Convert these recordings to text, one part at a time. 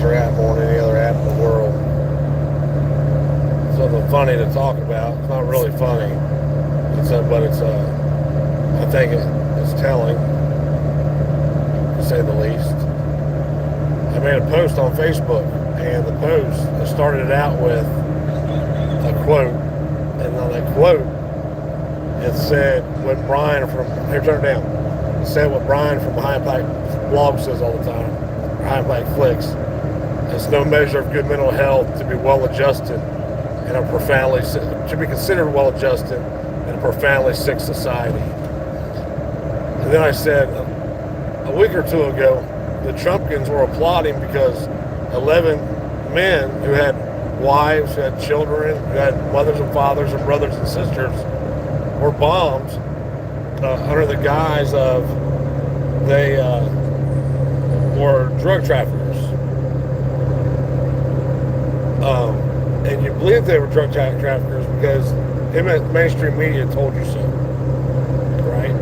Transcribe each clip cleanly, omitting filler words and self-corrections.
Advertiser app more than any other app in the world. Something funny to talk about. It's not really funny. But I think it's telling, to say the least. I made a post on Facebook, and the post started out with a quote, and on that quote, it said what Brian from here, turn it down. It said what Brian from High Impact Blog says all the time, or High Impact Flicks. It's no measure of good mental health to be well adjusted in a profoundly, to be considered well adjusted in a profoundly sick society. And then I said, a week or two ago, the Trumpkins were applauding because 11 men who had wives, who had children, who had mothers and fathers and brothers and sisters were bombed under the guise of they were drug traffickers. And you believe they were drug traffickers because mainstream media told you so, right?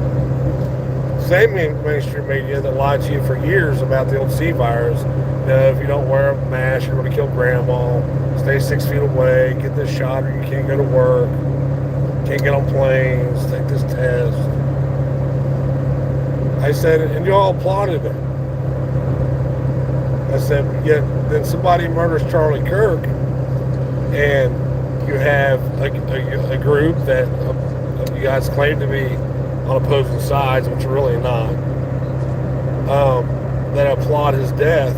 Same mainstream media that lied to you for years about the old C virus. You know, if you don't wear a mask, you're going to kill grandma. Stay 6 feet away. Get this shot, or you can't go to work. Can't get on planes. Take this test. I said, and you all applauded it. I said, yet then somebody murders Charlie Kirk, and you have a group that you guys claim to be on opposing sides, which are really not, that applaud his death,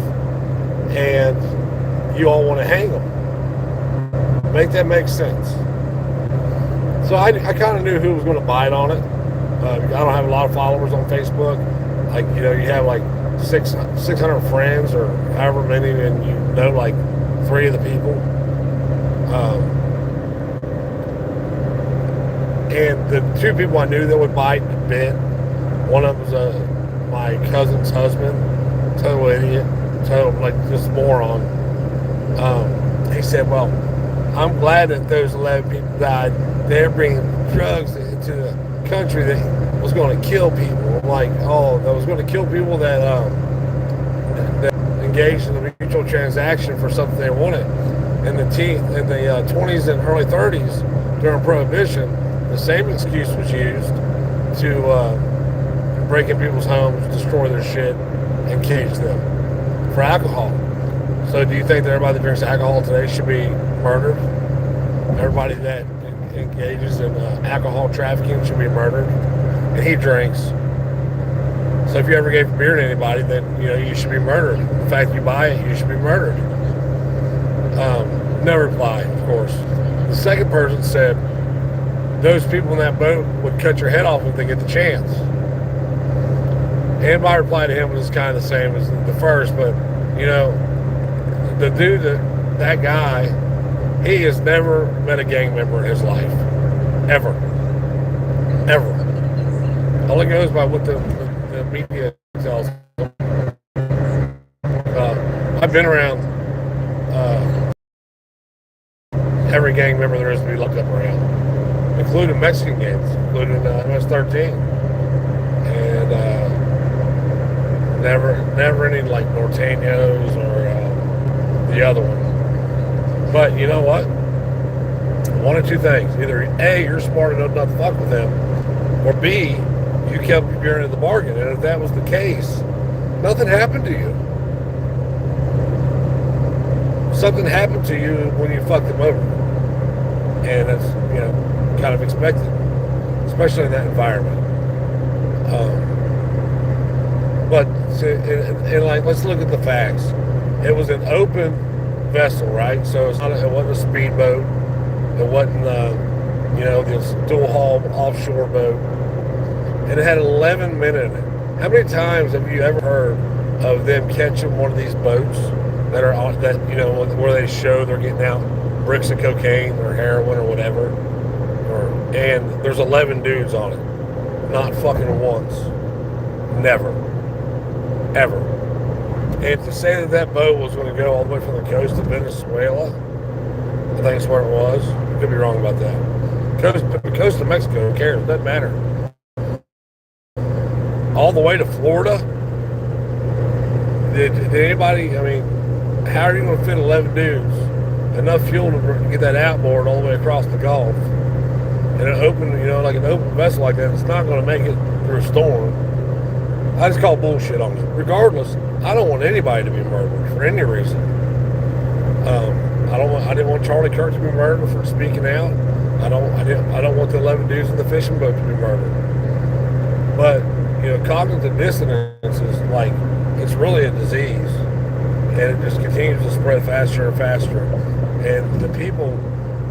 and you all want to hang him. Make that make sense. So I kind of knew who was going to bite on it. I don't have a lot of followers on Facebook. Like, you know, you have like 600 friends or however many, and you know like 3 of the people. And the 2 people I knew that would bite and bit, one of them was my cousin's husband, total idiot, total like just moron. He said, well, I'm glad that those 11 people died. They're bringing drugs into the country that was going to kill people. I'm like, oh, that was going to kill people that engaged in a mutual transaction for something they wanted. In the 20s and early 30s, during Prohibition, the same excuse was used to break in people's homes, destroy their shit, and cage them for alcohol. So do you think that everybody that drinks alcohol today should be murdered? Everybody that engages in alcohol trafficking should be murdered? And he drinks. So if you ever gave beer to anybody, then you should be murdered. The fact you buy it, you should be murdered. No reply, of course. The second person said, those people in that boat would cut your head off if they get the chance. And my reply to him was kind of the same as the first, but, the dude, that guy, he has never met a gang member in his life. Ever. Ever. All it goes by what the media tells him. I've been around every gang member there is to be looked up around, including Mexican gangs, including MS-13, and never any like Norteños or the other one. But you know what? One of two things: either A, you're smart enough not to fuck with them, or B, you kept your end of the bargain. And if that was the case, nothing happened to you. Something happened to you when you fucked them over. And that's, kind of expected, especially in that environment. Let's look at the facts. It was an open vessel, right? So it wasn't a speedboat. It wasn't, this dual hull offshore boat. And it had 11 men in it. How many times have you ever heard of them catching one of these boats that are on that, where they show they're getting out bricks of cocaine or heroin or whatever, and there's 11 dudes on it? Not fucking once. Never. Ever. And to say that boat was going to go all the way from the coast of Venezuela, I think that's where it was. Could be wrong about that. Coast of Mexico, who cares? It doesn't matter. All the way to Florida? Did anybody, how are you going to fit 11 dudes, enough fuel to get that outboard all the way across the Gulf? And an open, like an open vessel like that, it's not going to make it through a storm. I just call bullshit on it. Regardless, I don't want anybody to be murdered for any reason. I didn't want Charlie Kirk to be murdered for speaking out. I don't want the 11 dudes in the fishing boat to be murdered. But cognitive dissonance is like, it's really a disease, and it just continues to spread faster and faster. And the people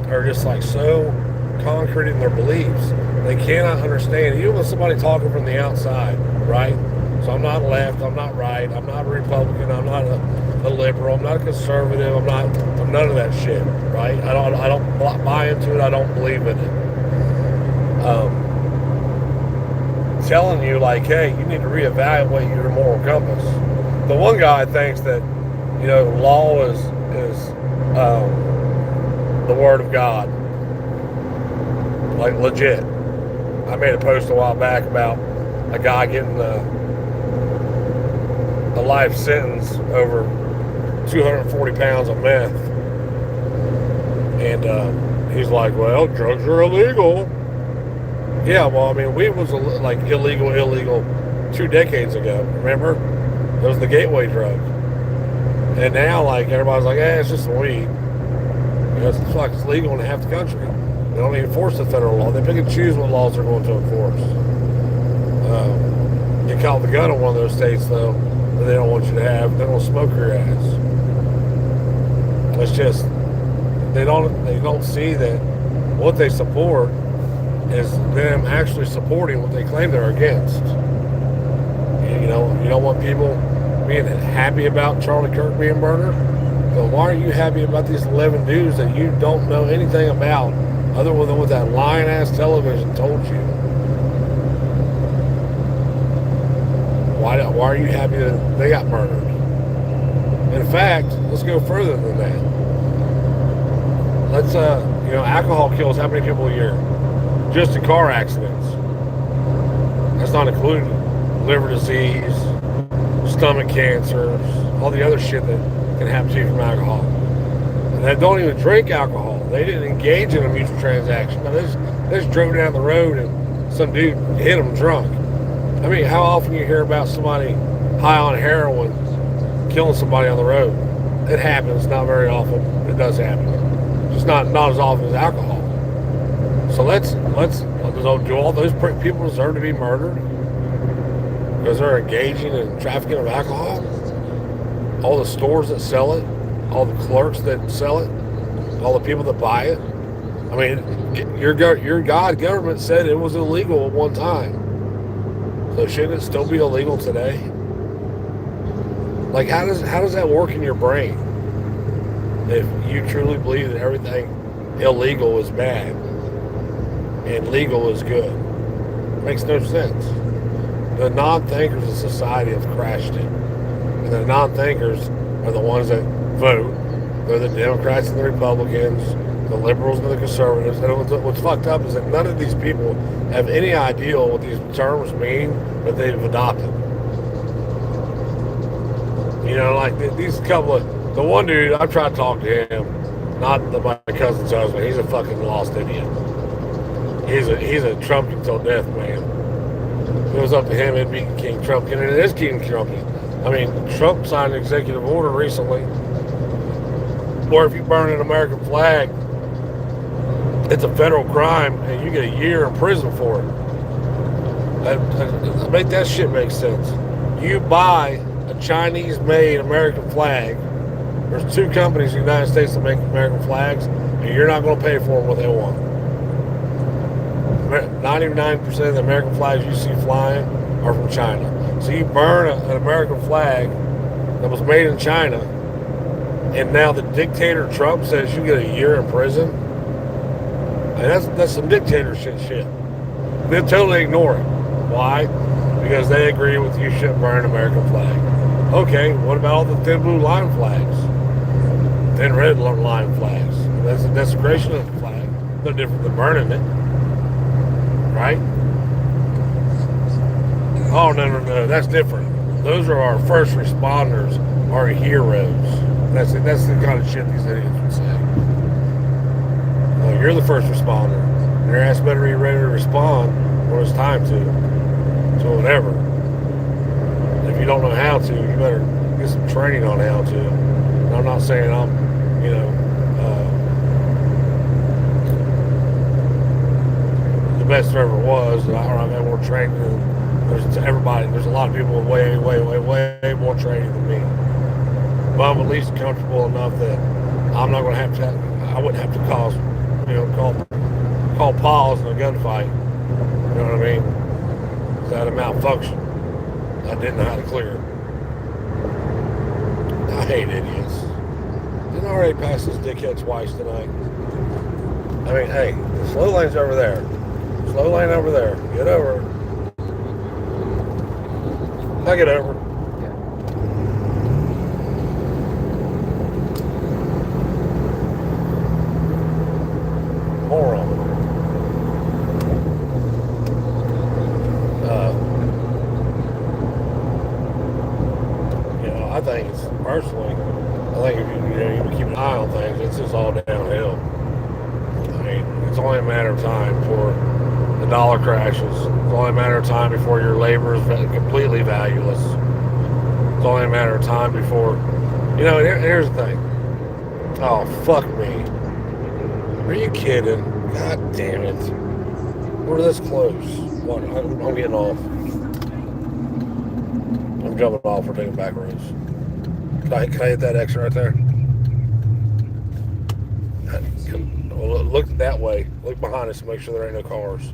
are just like so concrete in their beliefs, they cannot understand. Even with somebody talking from the outside, right? So I'm not left, I'm not right, I'm not a Republican, I'm not a liberal, I'm not a conservative, I'm none of that shit, right? I don't buy into it, I don't believe in it. Telling you like, hey, you need to reevaluate your moral compass. The one guy thinks that law is the word of God, like legit. I made a post a while back about a guy getting a life sentence over 240 pounds of meth, and he's like, well, drugs are illegal. Yeah, well, I mean, weed was like illegal 2 decades ago. Remember, it was the gateway drug, and now like everybody's like, it's just some weed. It's legal in half the country. They don't even enforce the federal law. They pick and choose what laws they're going to enforce. Get caught with a gun in one of those states, though, that they don't want you to have, they're going to smoke your ass. It's just they don't see that what they support is them actually supporting what they claim they're against. You don't want people being happy about Charlie Kirk being murdered. So why are you happy about these 11 dudes that you don't know anything about, other than what that lying-ass television told you? Why are you happy that they got murdered? In fact, let's go further than that. Let's, alcohol kills how many people a year? Just in car accidents. That's not including liver disease, stomach cancers, all the other shit that can happen to you from alcohol. And they don't even drink alcohol. They didn't engage in a mutual transaction. Now, they just drove down the road and some dude hit them drunk. I mean, how often you hear about somebody high on heroin killing somebody on the road? It happens, not very often. It does happen. Just not as often as alcohol. So do all those people deserve to be murdered because they're engaging in trafficking of alcohol? All the stores that sell it, all the clerks that sell it, all the people that buy it. I mean, your government said it was illegal at one time. So shouldn't it still be illegal today? Like, how does that work in your brain? If you truly believe that everything illegal is bad and legal is good, it makes no sense. The non-thinkers of society have crashed it, and the non-thinkers are the ones that vote. They're the Democrats and the Republicans, the liberals and the conservatives. And what's fucked up is that none of these people have any idea what these terms mean that they've adopted. Like these couple of, the one dude, I've tried to talk to him, not my cousin's husband. He's a fucking lost idiot. He's a Trump until death, man. If it was up to him, it'd be King Trump. And it is King Trump. I mean, Trump signed an executive order recently where if you burn an American flag, it's a federal crime and you get a year in prison for it. Make that shit make sense. You buy a Chinese-made American flag. There's 2 companies in the United States that make American flags, and you're not going to pay for them what they want. 99% of the American flags you see flying are from China. So you burn an American flag that was made in China, and now the dictator Trump says you get a year in prison. And that's some dictatorship shit. They'll totally ignore it. Why? Because they agree with you shouldn't burn an American flag. Okay, what about all the thin blue line flags? Thin red line flags. That's a desecration of the flag. No different than burning it. Right? Oh, no, that's different. Those are our first responders, our heroes. That's the kind of shit these idiots would say. You're the first responder. Your ass better be ready to respond when it's time to. So whatever. If you don't know how to, you better get some training on how to. And I'm not saying I'm, the best there ever was. Or I've had more training than there's everybody. There's a lot of people with way more training than me. But I'm at least comfortable enough that I'm not going to have to. I wouldn't have to call pause in a gunfight. You know what I mean? Because I had a malfunction. I didn't know how to clear it. I hate idiots. Didn't I already pass this dickhead twice tonight? I mean, hey, the slow lane's over there. Slow lane over there. Get over. I get over. Moron. I think it's personally. I think if you keep an eye on things, it's just all downhill. I mean, it's only a matter of time before the dollar crashes. It's only a matter of time before your labor is completely valueless. It's only a matter of time before, here's the thing. Oh, fuck me. Are you kidding? God damn it. We're this close. What? I'm getting off. I'm jumping off. We're taking back roads. Can I hit that exit right there? Look that way. Look behind us to make sure there ain't no cars.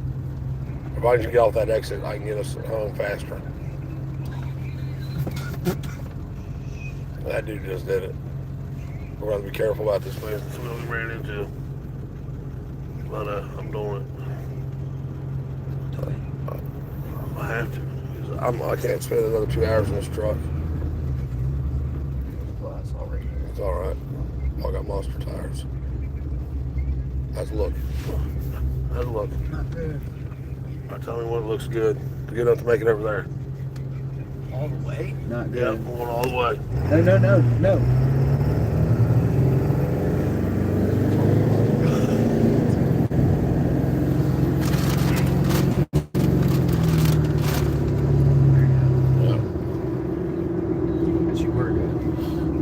If I can get off that exit, I can get us home faster. That dude just did it. We're going to be careful about this place. That's what we ran into. But I'm doing it. I have to. I can't spend another 2 hours in this truck. Well, that's all right. It's all right. I got monster tires. How's it look? How's it look? Not good. Tell me when it looks good. Good enough to make it over there. All the way? Not good. Yep, I'm going all the way. No.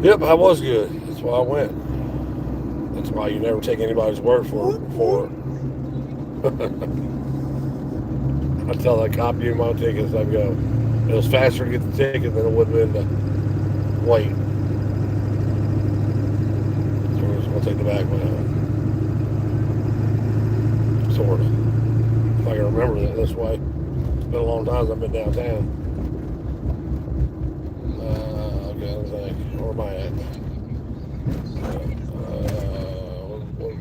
Yep, I was good. That's why I went. That's why you never take anybody's word for it. I tell that cop, "You my tickets," I go, it was faster to get the ticket than it would have been to wait. So we're just going to take the back one out. Sort of. If I can remember that this way. It's been a long time since I've been downtown. Where am I at?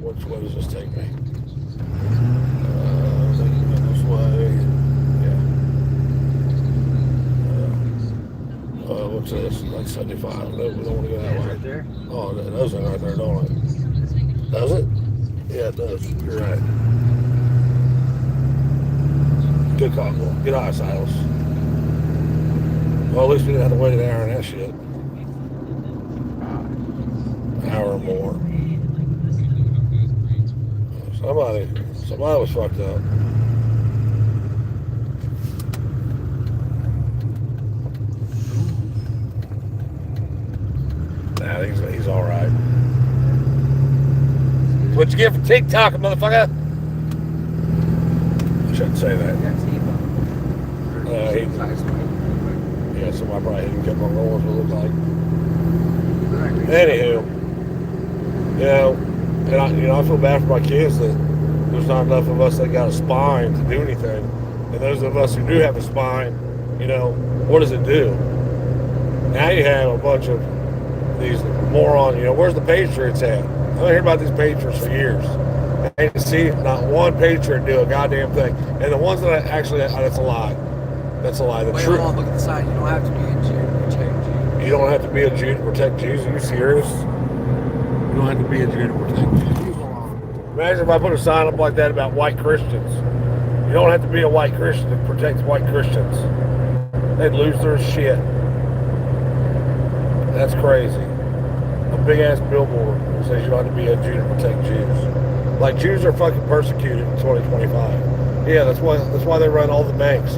Which way does this take me? This way. Yeah. What's this? Like 75. No, we don't want to go that way. Right there? Oh, it does it right there, don't it? Does it? Yeah, it does. You're right. Good call. Good eye, Silas. Well, at least we didn't have to wait an hour on that shit. Hour or more. Somebody was fucked up. Nah, he's all right. What you get for TikTok, motherfucker? I shouldn't say that. Yeah, somebody probably didn't get my rolls. What it looks like. Anywho. And I feel bad for my kids that there's not enough of us that got a spine to do anything. And those of us who do have a spine, what does it do? Now you have a bunch of these morons, where's the Patriots at? I've been hearing about these Patriots for years. I ain't see not one Patriot do a goddamn thing. And the ones that that's a lie. That's a lie. Wait, hold on, look at the sign. You don't have to be a Jew to protect Jews. You don't have to be a Jew to protect Jews. Are you serious? You don't have to be a Jew to protect Jews. Imagine if I put a sign up like that about white Christians. You don't have to be a white Christian to protect white Christians. They'd lose their shit. That's crazy. A big ass billboard that says you don't have to be a Jew to protect Jews. Like Jews are fucking persecuted in 2025. Yeah, that's why they run all the banks,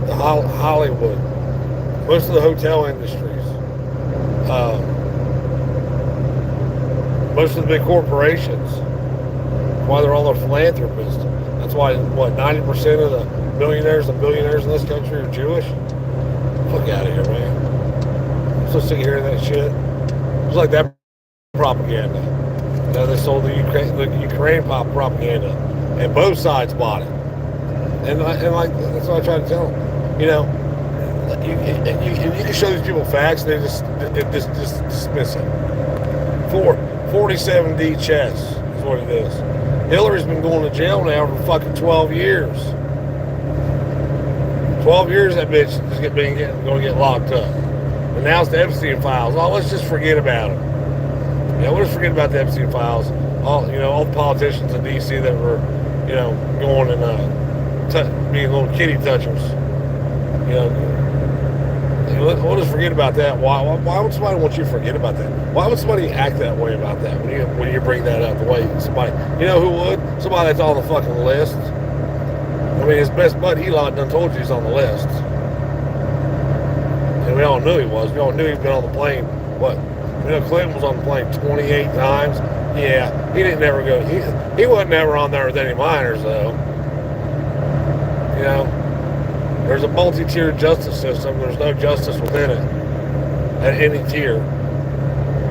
the Hollywood, most of the hotel industries, most of the big corporations. Why they're all the philanthropists. That's why 90% of the millionaires and billionaires in this country are Jewish. Fuck out of here, man. I'm so sick of hearing that shit. It's like that propaganda. You know, they sold the Ukraine pop propaganda, and both sides bought it. And like that's what I try to tell them. You know, you can show these people facts, they just dismiss it. 47D chess is what it is. Hillary's been going to jail now for fucking 12 years. 12 years that bitch is going to get locked up. And now it's the Epstein files. Oh, let's just forget about it. Yeah, we'll just forget about the Epstein files. All the politicians in D.C. that were, going and being little kitty touchers. We'll just forget about that. Why would somebody want you to forget about that? Why would somebody act that way about that when you bring that up? The way somebody, who would? Somebody that's on the fucking list. I mean, his best bud Elon done told you he's on the list, and we all knew he was. We all knew he'd been on the plane. What? Clinton was on the plane 28 times. Yeah, he didn't ever go. He wasn't ever on there with any minors though. There's a multi-tiered justice system. There's no justice within it at any tier.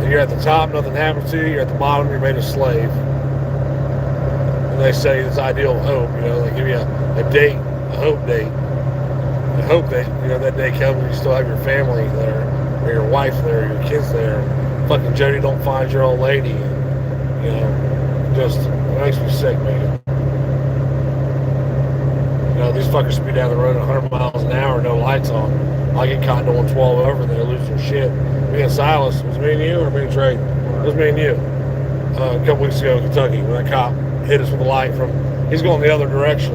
You're at the top, nothing happens to you. You're at the bottom, you're made a slave. And they say this ideal of hope. They give you a date, a hope date. And hope that that day comes and you still have your family there, or your wife there, or your kids there. Fucking Jody don't find your old lady. And, just it makes me sick, man. These fuckers speed down the road at 100 miles an hour, no lights on. I get caught doing 12 over, they lose their shit. Me and Silas, was it me and you or me and Trey? It was me and you. A couple weeks ago in Kentucky, when that cop hit us with a light he's going the other direction.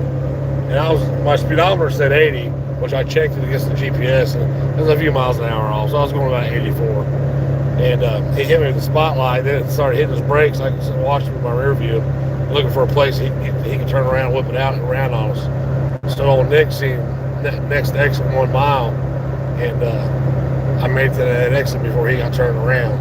And my speedometer said 80, which I checked it against the GPS, and it was a few miles an hour off, so I was going about 84. And he hit me with the spotlight, then it started hitting his brakes. I watched him in my rear view, looking for a place he could turn around, whip it out, and around on us. So old Nick seen next exit 1 mile, and I made it to that exit before he got turned around.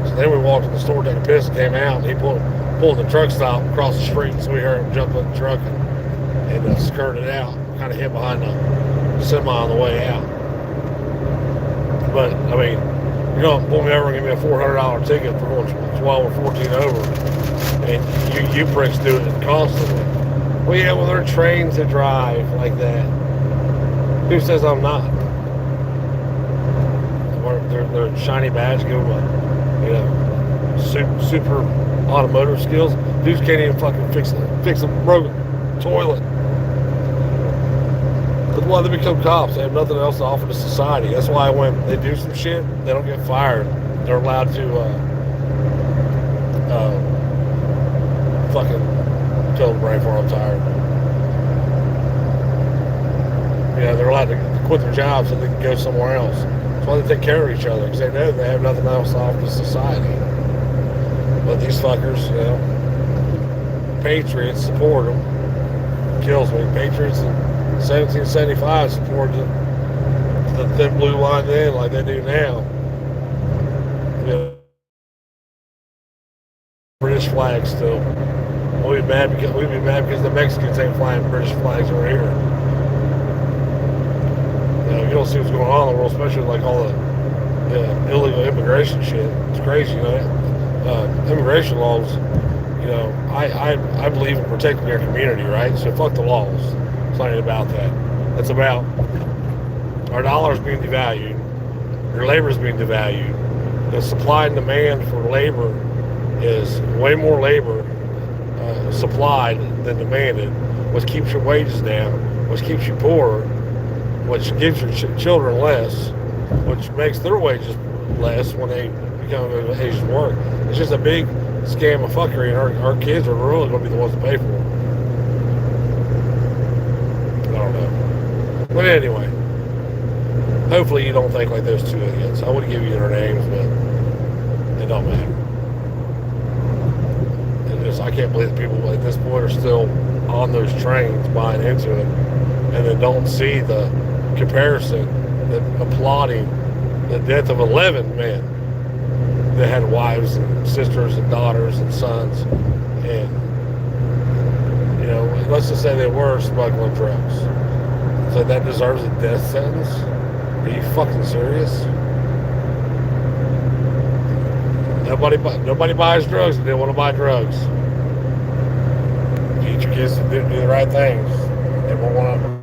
So then we walked to the store, took a piss, and came out, and he pulled the truck stop across the street, so we heard him jump in the truck and skirted out, kind of hid behind the semi on the way out. But, I mean, you're going to pull me over and give me a $400 ticket for going 12 or 14 over, and you pricks do it constantly. Well, yeah, they're trained to drive like that. Who says I'm not? Their shiny badge give them super automotive skills. Dudes can't even fucking fix a broken toilet. That's why they become cops. They have nothing else to offer to society. That's why when they do some shit, they don't get fired. They're allowed to fucking tell the brain before I'm tired. They're allowed to quit their jobs so they can go somewhere else. That's why they take care of each other, because they know they have nothing else to offer to society. But these fuckers, Patriots support them. Kills me. Patriots in 1775 supported the thin blue line then like they do now. British flag still. We'd be mad because the Mexicans ain't flying British flags over here. You don't see what's going on in the world, especially like all the illegal immigration shit. It's crazy, immigration laws. I believe in protecting your community, right? So fuck the laws. It's not about that. It's about our dollars being devalued, your labor is being devalued. The supply and demand for labor is way more labor supplied than demanded, which keeps your wages down, which keeps you poorer, which gives your children less, which makes their wages less when they become of age to work. It's just a big scam of fuckery, and our kids are really going to be the ones to pay for it. I don't know. But anyway, hopefully you don't think like those two idiots. I would give you their names, but it don't matter. can't believe that people at this point are still on those trains buying into it, and then don't see the comparison, applauding the death of 11 men that had wives and sisters and daughters and sons, and let's just say they were smuggling drugs. So that deserves a death sentence? Are you fucking serious? Nobody buys drugs if they want to buy drugs. Teach your kids to do the right things. They won't want to